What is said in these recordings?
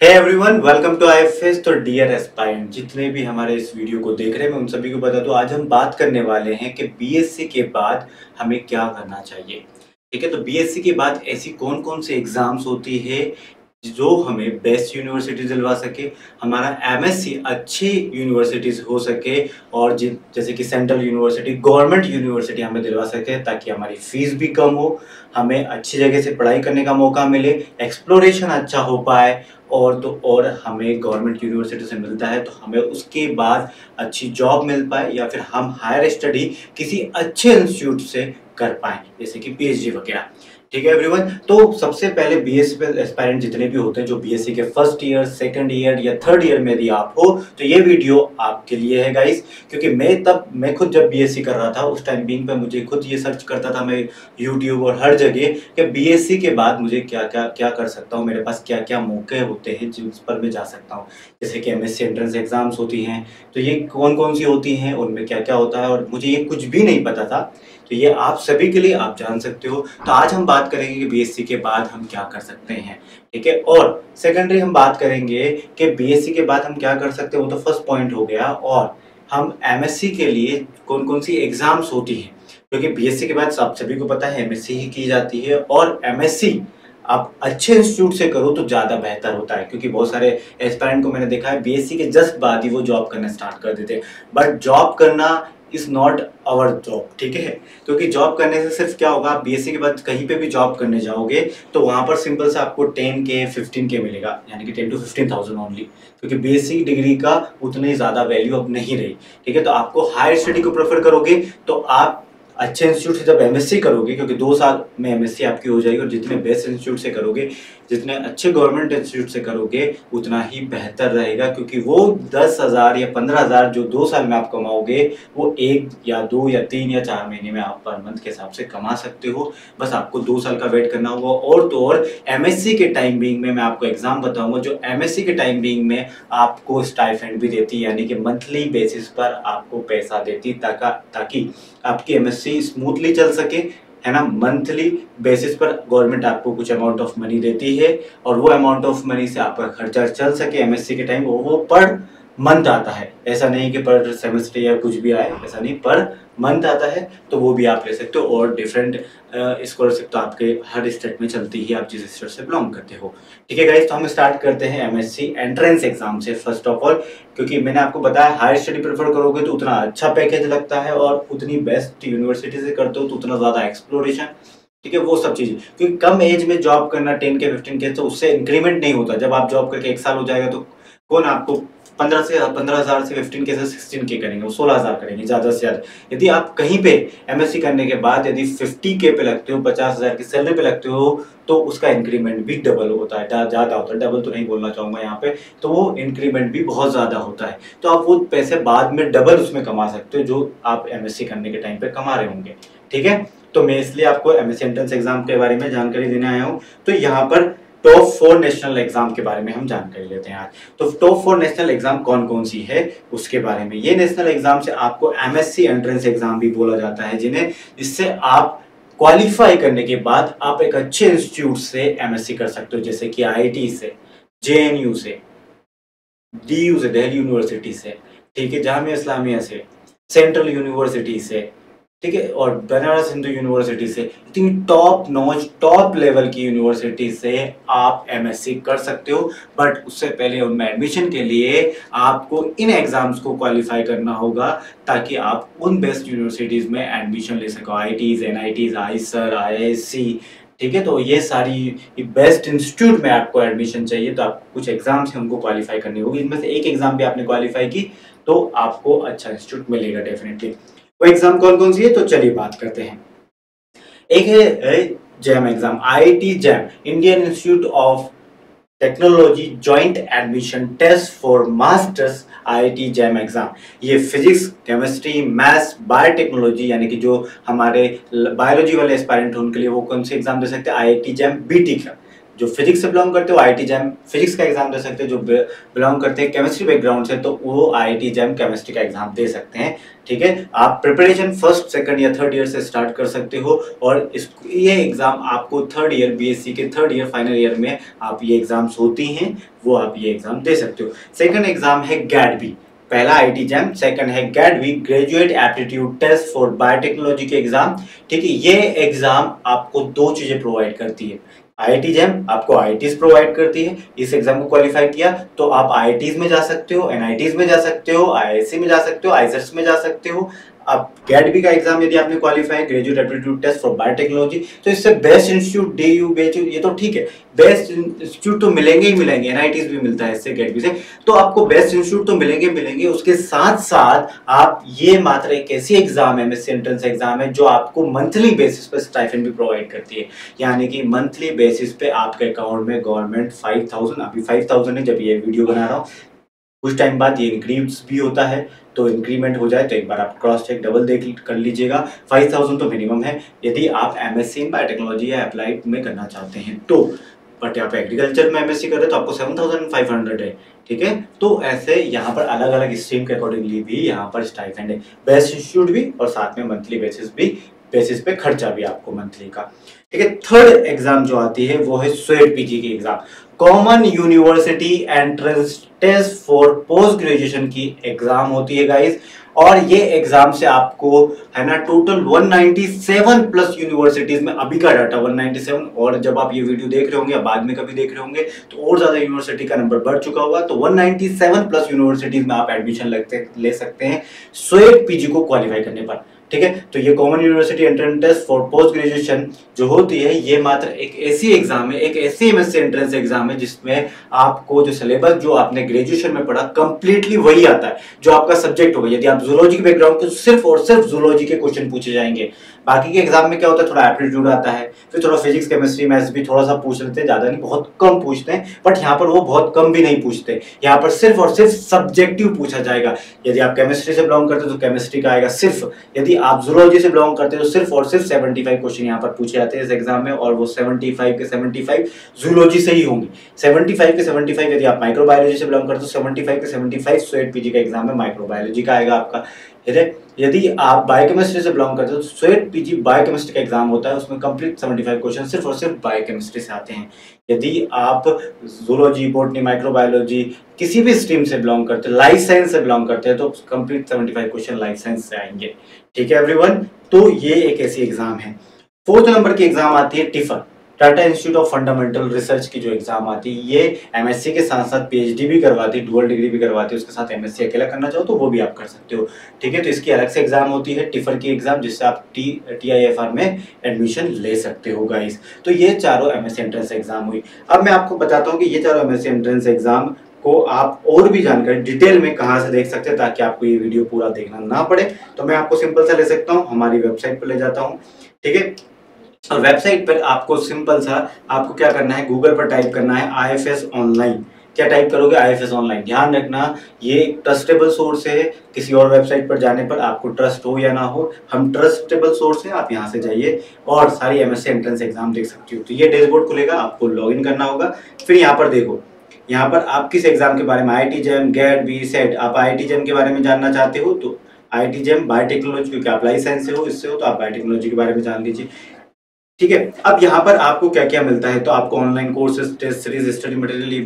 Hey everyone, welcome to IFS. तो dear aspirant, जितने भी हमारे इस वीडियो को देख रहे हैं, मैं उन सभी को बता दूं, आज हम बात करने वाले हैं कि बीएससी के बाद हमें क्या करना चाहिए। ठीक है, तो बीएससी के बाद ऐसी कौन कौन सी एग्जाम्स होती है जो हमें बेस्ट यूनिवर्सिटी दिलवा सके, हमारा एमएससी अच्छी यूनिवर्सिटीज हो सके और जैसे कि सेंट्रल यूनिवर्सिटी, गवर्नमेंट यूनिवर्सिटी हमें दिलवा सके, ताकि हमारी फीस भी कम हो, हमें अच्छी जगह से पढ़ाई करने का मौका मिले, एक्सप्लोरेशन अच्छा हो पाए और हमें गवर्नमेंट यूनिवर्सिटी से मिलता है तो हमें उसके बाद अच्छी जॉब मिल पाए, या फिर हम हायर स्टडी किसी अच्छे इंस्टीट्यूट से कर पाए, जैसे कि पीएचडी वगैरह। ठीक है एवरीवन, तो सबसे पहले बीएससी एस्पायरेंट जितने भी होते हैं, जो बीएससी के फर्स्ट ईयर, सेकंड ईयर या थर्ड ईयर में यदि आप हो, तो ये वीडियो आपके लिए है गाइस। क्योंकि मैं खुद जब बीएससी कर रहा था, उस टाइम बीइंग पे मुझे खुद ये सर्च करता था मैं यूट्यूब और हर जगह कि बीएससी के बाद मुझे क्या कर सकता हूँ, मेरे पास क्या क्या मौके होते हैं जिस पर मैं जा सकता हूँ। जैसे कि एमएससी एंट्रेंस एग्जाम्स होती हैं, तो ये कौन कौन सी होती हैं, उनमें क्या क्या होता है, और मुझे ये कुछ भी नहीं पता था। तो ये आप सभी के लिए आप जान सकते हो। तो आज हम बात करेंगे कि बीएससी के बाद हम क्या कर सकते हैं। ठीक है, और सेकेंडरी हम बात करेंगे कि बीएससी के बाद हम क्या कर सकते हैं, वो तो फर्स्ट पॉइंट हो गया। और हम एमएससी के लिए कौन कौन सी एग्जाम्स होती हैं, क्योंकि बीएससी के बाद आप सभी को पता है एमएससी ही की जाती है, और एमएससी आप अच्छे इंस्टीट्यूट से करो तो ज़्यादा बेहतर होता है। क्योंकि बहुत सारे एस्पायरेंट को मैंने देखा है बीएससी के जस्ट बाद ही वो जॉब करना स्टार्ट कर देते हैं, बट जॉब करना इज नॉट आवर जॉब। ठीक है, क्योंकि जॉब करने से सिर्फ क्या होगा, आप बीएससी के बाद कहीं पे भी जॉब करने जाओगे तो वहां पर सिंपल से आपको 10K 15K मिलेगा, यानी कि 10 to 15,000 ओनली। क्योंकि बीएससी डिग्री का उतनी ज्यादा वैल्यू अब नहीं रही। ठीक है, तो आपको हायर स्टडी को प्रेफर करोगे तो आप अच्छे इंस्टीट्यूट से जब एमएससी करोगे, क्योंकि 2 साल में एमएससी आपकी हो जाएगी, और जितने बेस्ट इंस्टीट्यूट से करोगे, जितने अच्छे गवर्नमेंट इंस्टीट्यूट से करोगे, उतना ही बेहतर रहेगा। क्योंकि वो 10,000 या 15,000 जो 2 साल में आप कमाओगे, वो 1 या 2 या 3 या 4 महीने में आप पर मंथ के हिसाब से कमा सकते हो। बस आपको 2 साल का वेट करना होगा। और तो और एमएससी के टाइम बीइंग में मैं आपको एग्जाम बताऊंगा, जो एमएससी के टाइम बीइंग में आपको स्टाइपेंड भी देती है, यानी कि मंथली बेसिस पर आपको पैसा देती, ताकि आपकी एमएससी स्मूथली चल सके, है ना। मंथली बेसिस पर गवर्नमेंट आपको कुछ अमाउंट ऑफ मनी देती है, और वो अमाउंट ऑफ मनी से आपका खर्चा चल सके एमएससी के टाइम, वो पर मंथ आता है। ऐसा नहीं कि पर सेमेस्टर या कुछ भी आए, ऐसा नहीं, पर मंथ आता है, तो वो भी आप ले सकते हो। और डिफरेंट स्कॉलरशिप तो आपके हर स्टेट में चलती ही, आप जिस स्टेट से बिलोंग करते हो। ठीक है गाइस, तो हम स्टार्ट करते हैं एमएससी एंट्रेंस एग्जाम से फर्स्ट ऑफ ऑल। क्योंकि मैंने आपको बताया हायर स्टडी प्रेफर करोगे तो उतना अच्छा पैकेज लगता है, और उतनी बेस्ट यूनिवर्सिटी से करते हो तो उतना ज्यादा एक्सप्लोरेशन, ठीक है, वो सब चीजें। क्योंकि कम एज में जॉब करना 10K 15K, तो उससे इंक्रीमेंट नहीं होता। जब आप जॉब करके 1 साल हो जाएगा तो कौन आपको 15,000 से 15K से 16K करेंगे, वो 16,000 करेंगे ज्यादा से ज्यादा। यदि आप कहीं पे एमएससी करने के बाद यदि 50K पे लगते हो, 50,000 की सैलरी पे लगते हो, तो उसका इंक्रीमेंट भी डबल होता है, ज्यादा होता है। डबल तो नहीं बोलना चाहूंगा यहाँ पे, तो वो इंक्रीमेंट भी बहुत ज्यादा होता है। तो आप वो पैसे बाद में डबल उसमें कमा सकते हो, जो आप एमएससी करने के टाइम पे कमा रहे होंगे। ठीक है, तो मैं इसलिए आपको एमएससी एंट्रेंस एग्जाम के बारे में जानकारी देने आया हूँ। तो यहाँ पर टॉप 4 नेशनल एग्जाम के बारे में हम जानकारी लेते हैं आज। तो टॉप 4 नेशनल एग्जाम कौन कौन सी है उसके बारे में। ये नेशनल एग्जाम से आपको एमएससी एंट्रेंस एग्जाम भी बोला जाता है, जिससे आप क्वालिफाई करने के बाद आप एक अच्छे इंस्टीट्यूट से एमएससी कर सकते हो, जैसे कि आईआईटी से, जेएनयू से, डीयू से, दिल्ली यूनिवर्सिटी से, ठीक है, जामिया इस्लामिया से, सेंट्रल यूनिवर्सिटी से, ठीक है, और बनारस हिंदू यूनिवर्सिटी से। इतनी टॉप नॉच, टॉप लेवल की यूनिवर्सिटी से आप एमएससी कर सकते हो। बट उससे पहले उनमें एडमिशन के लिए आपको इन एग्जाम्स को क्वालिफाई करना होगा, ताकि आप उन बेस्ट यूनिवर्सिटीज में एडमिशन ले सको। आईआईटीज, एनआईटीज, आईसर, आईआईएससी, ठीक है। तो ये सारी बेस्ट इंस्टीट्यूट में आपको एडमिशन चाहिए, तो आपको कुछ एग्जाम्स हैं उनको क्वालिफाई करनी होगी। इनमें से एक एग्जाम भी आपने क्वालिफाई की तो आपको अच्छा इंस्टीट्यूट मिलेगा डेफिनेटली। वो एग्जाम कौन कौन सी है, तो चलिए बात करते हैं। एक है JAM exam, IIT JAM, Indian Institute of Technology Joint Admission Test for Masters, IIT JAM exam. ये फिजिक्स, केमिस्ट्री, मैथ्स, बायोटेक्नोलॉजी, यानी कि जो हमारे बायोलॉजी वाले एस्पायरेंट हैं उनके लिए वो कौन सी एग्जाम दे सकते हैं, आईआईटी जैम बीटी का। जो फिजिक्स से बिलोंग करते हो आईआईटी जैम फिजिक्स का एग्जाम दे सकते हैं, जो बिलोंग करते हैं केमिस्ट्री बैकग्राउंड से तो वो आईआईटी जैम केमिस्ट्री का एग्जाम दे सकते हैं। ठीक है, आप प्रिपरेशन फर्स्ट सेकंड या थर्ड ईयर से स्टार्ट कर सकते हो और ये एग्जाम आपको थर्ड ईयर बीएससी के थर्ड ईयर फाइनल ईयर में आप ये एग्जाम्स होती हैं वो आप ये एग्जाम दे सकते हो। सेकंड एग्जाम है गैट-बी, पहला आईआईटी जैम, सेकंड है GAT B graduate aptitude test for biotechnology के एग्जाम। ठीक है, ये एग्जाम आपको दो चीजें प्रोवाइड करती है। आईआईटी जैम आपको आईआईटीज प्रोवाइड करती है, इस एग्जाम को क्वालिफाई किया तो आप आईआईटीज में जा सकते हो, एनआईटीज में जा सकते हो, आईआईएससी में जा सकते हो, आईसेट्स में जा सकते हो। अब गैट-बी का एग्जाम यदि आपने qualify graduate aptitude test for biotechnology तो इससे बेस्ट इंस्टीट्यूट डीयू बीएचयू ये तो ठीक है, बेस्ट इंस्टीट्यूट तो मिलेंगे ही मिलेंगे, एनआईटीज भी मिलता है इससे गैट-बी से, तो आपको बेस्ट इंस्टीट्यूट तो मिलेंगे। उसके साथ साथ आप ये मात्र एक ऐसी एग्जाम है, एमएससी एंट्रेंस एग्जाम है जो आपको मंथली बेसिस पे स्टाइपेंड भी प्रोवाइड करती है, यानी कि मंथली बेसिस पे आपके अकाउंट में गवर्नमेंट 5000, अभी 5000 है जब ये वीडियो बना रहा हूँ, कुछ टाइम बाद ये इंक्रीज भी होता है, तो इंक्रीमेंट हो जाए तो एक बार आप क्रॉस चेक डबल देख कर लीजिएगा। 5000 तो मिनिमम है यदि आप एमएससी इन बायोटेक्नोलॉजी या अप्लाइड में करना चाहते हैं तो, बट आप एग्रीकल्चर में एमएससी कर रहे तो आपको 7500 है। ठीक है, तो ऐसे यहाँ पर अलग अलग स्ट्रीम के अकॉर्डिंगली भी यहाँ पर स्टाइपेंड है, बेस्ट इंस्टीट्यूट भी और साथ में मंथली बेसिस पे खर्चा भी आपको मंथली का। ठीक है, थर्ड एग्जाम जो आती है वो है स्वेट पीजी की exam, common university entrance test for post graduation की एग्जाम होती है गाइस, और ये एग्जाम से आपको है ना टोटल 197 प्लस यूनिवर्सिटीज में अभी का डाटा 197, और जब आप ये वीडियो देख रहे होंगे या बाद में कभी देख रहे होंगे तो और ज्यादा यूनिवर्सिटी का नंबर बढ़ चुका होगा, तो 197 प्लस यूनिवर्सिटीज में आप एडमिशन ले सकते हैं स्वेट पीजी को क्वालिफाई करने पर। ठीक है, तो ये common university entrance test for post graduation जो होती है ये मात्र एक ऐसी एग्जाम है, एक ऐसी एमएससी एंट्रेंस एग्जाम है जिसमें आपको जो सिलेबस जो आपने ग्रेजुएशन में पढ़ा कंप्लीटली वही आता है जो आपका सब्जेक्ट होगा। यदि आप जूलॉजी के बैकग्राउंड तो सिर्फ और सिर्फ जूलॉजी के क्वेश्चन पूछे जाएंगे, बाकी के एग्जाम में क्या होता है थोड़ा एप्टीट्यूड आता है, फिर थोड़ा फिजिक्स केमिस्ट्री मैथ्स भी थोड़ा सा पूछ लेते हैं, ज्यादा नहीं बहुत कम पूछते हैं, बट यहाँ पर वो बहुत कम भी नहीं पूछते, यहाँ पर सिर्फ और सिर्फ सब्जेक्टिव पूछा जाएगा। यदि आप केमिस्ट्री से बिलोंग करते हो तो केमिस्ट्री का आएगा सिर्फ, यदि आप जूलॉजी से बिलोंग करते हो तो सिर्फ और सिर्फ 75 क्वेश्चन यहाँ पर पूछे जाते हैं इस एग्जाम में, और वो 75 के 75 जूलॉजी से ही होंगे। 75 के 75 यदि आप माइक्रोबायोलॉजी से बिलोंग करते हो 75 के 75 स्वेट पीजी का एग्जाम में माइक्रोबायोलॉजी का आएगा आपका। यदि आप बायोकेमिस्ट्री से बिलोंग करते हो तो स्वेट पीजी बायोकेमिस्ट्री का एग्जाम होता है, उसमें कंप्लीट 75 क्वेश्चन सिर्फ और सिर्फ बायोकेमिस्ट्री से आते हैं। यदि आप जूलॉजी बॉटनी माइक्रोबायोलॉजी किसी भी स्ट्रीम से बिलोंग करते हैं, लाइफ साइंस से बिलोंग करते हैं तो कंप्लीट 75 क्वेश्चन लाइफ साइंस से आएंगे। ठीक है एवरीवन, तो ये एक ऐसी एग्जाम है। फोर्थ नंबर की एग्जाम आती है tipper, Tata institute of fundamental research की जो एग्जाम आती है, ये एमएससी के साथ साथ पीएचडी भी करवाती है, डुअल डिग्री भी करवाती है, उसके साथ एमएससी अकेला करना चाहो तो वो भी आप कर सकते हो। ठीक है, तो इसकी अलग से एग्जाम होती है टिफर की एग्जाम, जिससे आप टीआईएफआर में एडमिशन ले सकते हो गाइस। तो ये चारों एमएससी एंट्रेंस एग्जाम हुई। अब मैं आपको बताता हूँ कि ये चारों एमएससी एंट्रेंस एग्जाम को आप और भी जानकारी डिटेल में कहाँ से देख सकते हैं ताकि आपको ये वीडियो पूरा देखना ना पड़े, तो मैं आपको सिंपल सा ले सकता हूँ, हमारी वेबसाइट पर ले जाता हूँ। ठीक है, और वेबसाइट पर आपको सिंपल सा आपको क्या करना है, गूगल पर टाइप करना है आईएफएस ऑनलाइन। क्या टाइप करोगे? IFS online. ध्यान रखना ये ट्रस्टेबल सोर्स है, किसी और वेबसाइट पर जाने पर आपको ट्रस्ट हो या ना हो, हम ट्रस्टेबल सोर्स है, आप यहाँ से जाइए और सारी एमएससी एंट्रेंस एग्जाम देख सकते हो। तो ये डैशबोर्ड खुलेगा, आपको लॉगिन करना होगा। फिर यहाँ पर देखो, यहाँ पर आप किस एग्जाम के बारे में, IIT JAM, GAT, B, set, आप आईआईटी जैम के बारे में जानना चाहते हो तो आईआईटी जैम बायोटेक्नोलॉजी, क्योंकि आप लाइफ साइंस से हो, इससे हो तो आप बायोटेक्नोलॉजी के बारे में जान लीजिए। ठीक है, अब यहाँ पर आपको क्या क्या मिलता है, तो आपको online courses, test series, study material ये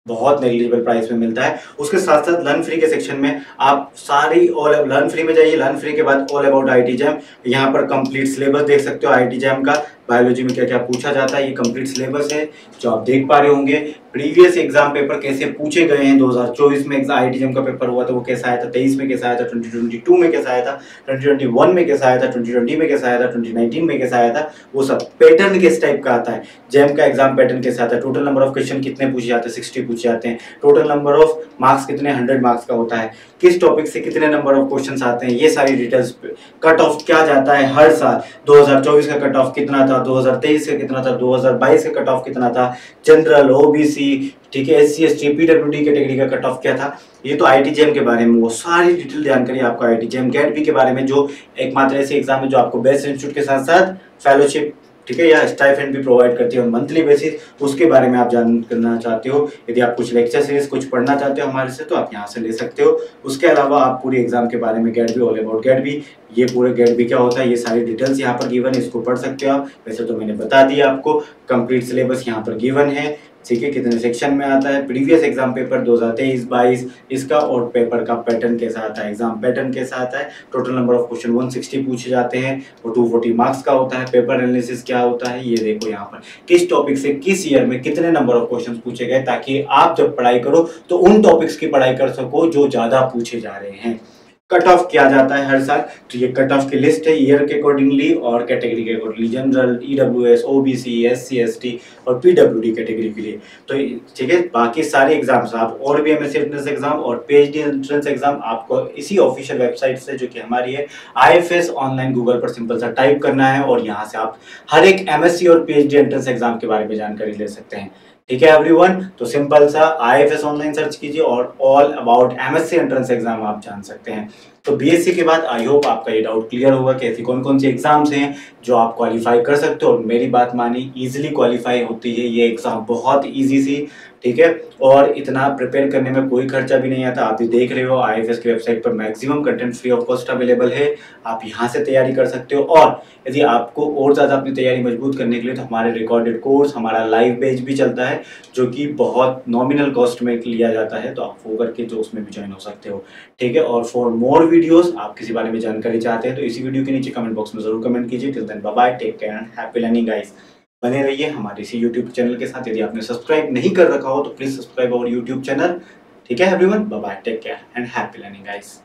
बहुत नेग्लिजिबल प्राइस में मिलता है। उसके साथ साथ लर्न फ्री के सेक्शन में आप सारी ऑल लर्न फ्री में जाइए, लर्न फ्री के बाद ऑल अबाउट आईआईटी जैम, यहाँ पर कंप्लीट सिलेबस देख सकते हो आईआईटी जैम का, बायोलॉजी में क्या क्या पूछा जाता है, ये कंप्लीट सिलेबस है जो आप देख पा रहे होंगे। प्रीवियस एग्जाम पेपर कैसे पूछे गए हैं, 2024 में आईआईटी जैम का पेपर हुआ था वो कैसा आया था, 23 में कैसा आया था, 2022 में कैसा आया था, 2021 में कैसा आया था, 2020 में कैसा आया था, 2019 में कैसा आया था, वो सब पैटर्न किस टाइप का आता है, जैम का एग्जाम पैटर्न कैसा आता है, टोटल नंबर ऑफ क्वेश्चन कितने पूछे जाते हैं, 60 पूछे जाते हैं, टोटल नंबर ऑफ मार्क्स कितने, 100 मार्क्स का होता है, किस टॉपिक से कितने नंबर ऑफ क्वेश्चन आते हैं, ये सारी डिटेल्स, कट ऑफ क्या जाता है हर साल, 2024 का कट ऑफ कितना था, 2023 का कितना था, 2022 का कट ऑफ कितना था, जनरल, ओबीसी, ठीक है, एससी एसटी पीडब्ल्यूडी कैटेगरी का कट ऑफ क्या था, ये तो आईआईटी जैम के बारे में वो सारी डिटेल जानकारी आपको आईआईटी जैम, गैट-बी के बारे में जो एकमात्र ऐसी एग्जाम है जो आपको बेस्ट इंस्टीट्यूट के साथ साथ फेलोशिप ठीक है, या स्टाइपेंड भी प्रोवाइड करती है मंथली बेसिस, उसके बारे में आप जानना चाहते हो, यदि आप कुछ लेक्चर सीरीज कुछ पढ़ना चाहते हो हमारे से, तो आप यहाँ से ले सकते हो। उसके अलावा आप पूरी एग्जाम के बारे में GAT B, all about GAT B, ये पूरे गेट बी क्या होता है, ये सारी डिटेल्स यहाँ पर गिवन है, इसको पढ़ सकते हो आप। वैसे तो मैंने बता दिया आपको, कंप्लीट सिलेबस यहाँ पर गिवन है, ठीक है, कितने सेक्शन में आता है, प्रीवियस एग्जाम पेपर 2023-22 इसका और पेपर का पैटर्न कैसा आता है, एग्जाम पैटर्न कैसा आता है, टोटल नंबर ऑफ क्वेश्चन 160 पूछे जाते हैं और 240 मार्क्स का होता है, पेपर एनालिसिस क्या होता है, ये देखो यहाँ पर किस टॉपिक से किस ईयर में कितने नंबर ऑफ क्वेश्चन पूछे गए, ताकि आप जब पढ़ाई करो तो उन टॉपिक्स की पढ़ाई कर सको जो ज्यादा पूछे जा रहे हैं। कट ऑफ किया जाता है हर साल, तो ये कट ऑफ की लिस्ट है ईयर के अकॉर्डिंगली और कैटेगरी के accordingly, general, EWS, OBC, SC, ST और पीडब्ल्यूडी कैटेगरी के लिए। तो ठीक है, बाकी सारे एग्जाम्स आप और भी एमएससी एंट्रेंस एग्जाम और पीएचडी एंट्रेंस एग्जाम आपको इसी ऑफिशियल वेबसाइट से, जो कि हमारी है आईएफएस ऑनलाइन, गूगल पर सिंपल सा टाइप करना है और यहाँ से आप हर एक एमएससी और पीएचडी एंट्रेंस एग्जाम के बारे में जानकारी ले सकते हैं। ठीक है एवरीवन, तो सिंपल सा आईएफएस ऑनलाइन सर्च कीजिए और all about MSc entrance exam आप जान सकते हैं। तो बीएससी के बाद आई होप आपका ये डाउट क्लियर होगा कि ऐसी कौन कौन सी एग्जाम्स हैं जो आप क्वालिफाई कर सकते हो। और मेरी बात मानी, इजीली क्वालिफाई होती है ये एग्जाम, बहुत इजी सी, ठीक है, और इतना प्रिपेयर करने में कोई खर्चा भी नहीं आता। आप भी देख रहे हो आईएफएस की वेबसाइट पर maximum content free of cost available है, आप यहाँ से तैयारी कर सकते हो। और यदि आपको और ज़्यादा अपनी तैयारी मजबूत करने के लिए, तो हमारे रिकॉर्डेड कोर्स, हमारा लाइव बैच भी चलता है जो कि बहुत नॉमिनल कॉस्ट में लिया जाता है, तो आप वो करके तो उसमें भी ज्वाइन हो सकते हो। ठीक है, और फॉर मोर वीडियोस, आप किसी बारे में जानकारी चाहते हैं तो इसी वीडियो के नीचे कमेंट बॉक्स में जरूर कमेंट कीजिए। Till then bye bye, take care and happy learning guys. बने रहिए हमारे इसी यूट्यूब चैनल के साथ। यदि आपने सब्सक्राइब नहीं कर रखा हो तो please subscribe our YouTube channel. ठीक है everyone, bye bye, take care and happy learning guys.